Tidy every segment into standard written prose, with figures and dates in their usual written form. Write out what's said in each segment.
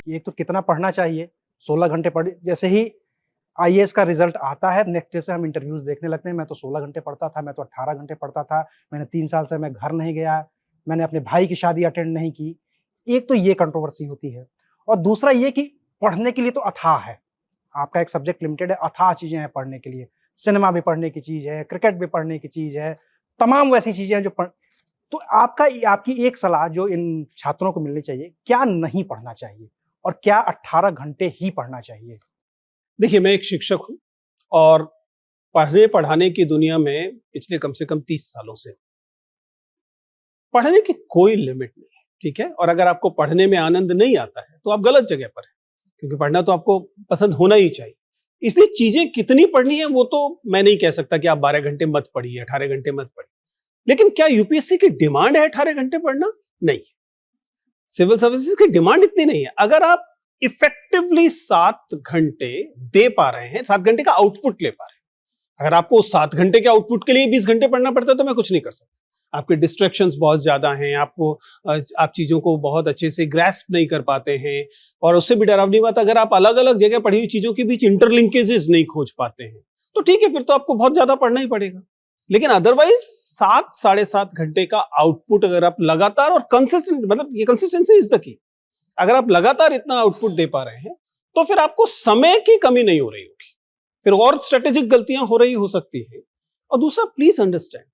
कि एक तो कितना पढ़ना चाहिए, 16 घंटे पढ़, जैसे ही आईएएस का रिजल्ट आता है नेक्स्ट डे से हम इंटरव्यूज देखने लगते हैं। मैं तो 16 घंटे पढ़ता था, मैं तो 18 घंटे पढ़ता था, मैंने 3 साल से मैं घर नहीं गया, मैंने अपने भाई की शादी अटेंड नहीं की। एक तो ये कंट्रोवर्सी होती है और दूसरा ये कि पढ़ने के लिए तो अथाह है, आपका एक सब्जेक्ट लिमिटेड है, अथाह चीज़ें हैं पढ़ने के लिए। सिनेमा भी पढ़ने की चीज़ है, क्रिकेट भी पढ़ने की चीज़ है, तमाम वैसी चीज़ें हैं जो पढ़ तो आपकी एक सलाह जो इन छात्रों को मिलनी चाहिए, क्या नहीं पढ़ना चाहिए और क्या 18 घंटे ही पढ़ना चाहिए? देखिए, मैं एक शिक्षक हूँ और पढ़ने पढ़ाने की दुनिया में पिछले कम से कम 30 सालों से पढ़ने की कोई लिमिट नहीं है, ठीक है? और अगर आपको पढ़ने में आनंद नहीं आता है तो आप गलत जगह पर हैं, क्योंकि पढ़ना तो आपको पसंद होना ही चाहिए। इसलिए चीजें कितनी पढ़नी है वो तो मैं नहीं कह सकता कि आप 12 घंटे मत पढ़िए, 18 घंटे मत पढ़िए। लेकिन क्या यूपीएससी की डिमांड है 18 घंटे पढ़ना? नहीं। सिविल सर्विसेज की डिमांड इतनी नहीं है। अगर आप इफेक्टिवली 7 घंटे दे पा रहे हैं, 7 घंटे का आउटपुट ले पा रहे हैं, अगर आपको 7 घंटे के आउटपुट के लिए 20 घंटे पढ़ना पड़ता है तो मैं कुछ नहीं कर सकता। आपके डिस्ट्रैक्शंस बहुत ज्यादा हैं, आप चीजों को बहुत अच्छे से ग्रैस्प नहीं कर पाते हैं, और उससे भी डरावनी बात, अगर आप अलग अलग जगह पढ़ी हुई चीजों के बीच इंटरलिंकेजेस नहीं खोज पाते हैं तो ठीक है, फिर तो आपको बहुत ज्यादा पढ़ना ही पड़ेगा। लेकिन अदरवाइज 7 साढ़े 7 घंटे का आउटपुट अगर आप लगातार और कंसिस्टेंट, मतलब ये कंसिस्टेंसी इज द की, अगर आप लगातार इतना आउटपुट दे पा रहे हैं तो फिर आपको समय की कमी नहीं हो रही होगी, फिर और स्ट्रेटेजिक गलतियां हो रही हो सकती है। और दूसरा, प्लीज अंडरस्टैंड,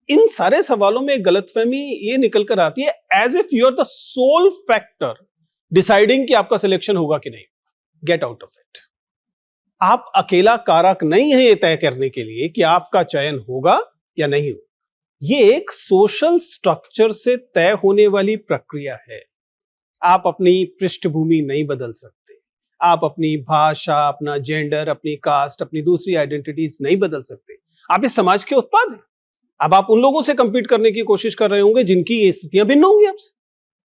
इन सारे सवालों में एक गलतफहमी ये निकल कर आती है as if you are the sole factor deciding कि आपका सिलेक्शन होगा कि नहीं। Get out of it. आप अकेला कारक नहीं है ये तय करने के लिए कि आपका चयन होगा या नहीं होगा। ये एक सोशल स्ट्रक्चर से तय होने वाली प्रक्रिया है। आप अपनी पृष्ठभूमि नहीं बदल सकते, आप अपनी भाषा, अपना जेंडर, अपनी कास्ट, अपनी दूसरी आइडेंटिटीज नहीं बदल सकते। आप इस समाज के उत्पाद हैं। अब आप उन लोगों से कंपीट करने की कोशिश कर रहे होंगे जिनकी ये स्थितियां भिन्न होंगी आपसे,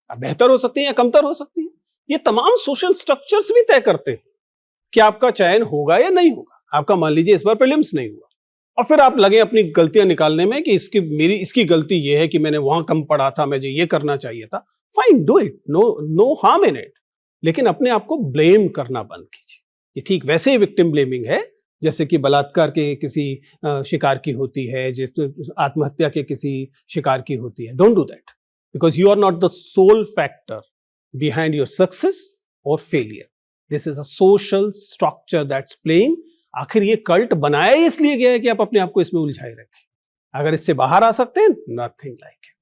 आप बेहतर हो सकती हैं या कमतर हो सकती हैं। ये तमाम सोशल स्ट्रक्चर्स भी तय करते हैं कि आपका चयन होगा या नहीं होगा। आपका मान लीजिए इस बार प्रीलिम्स नहीं हुआ और फिर आप लगे अपनी गलतियां निकालने में कि इसकी गलती ये है कि मैंने वहां कम पढ़ा था, मुझे ये करना चाहिए था। Fine, do it, no harm in it. लेकिन अपने आप को ब्लेम करना बंद कीजिए। ये ठीक वैसे ही विक्टिम ब्लेमिंग है जैसे कि बलात्कार के किसी शिकार की होती है, जिस आत्महत्या के किसी शिकार की होती है। Don't do that, because you are not the sole factor behind your success और failure. This is a social structure that's playing. आखिर ये कल्ट बनाया ही इसलिए गया है कि आप अपने आप को इसमें उलझाए रखें। अगर इससे बाहर आ सकते हैं, नथिंग लाइक इट।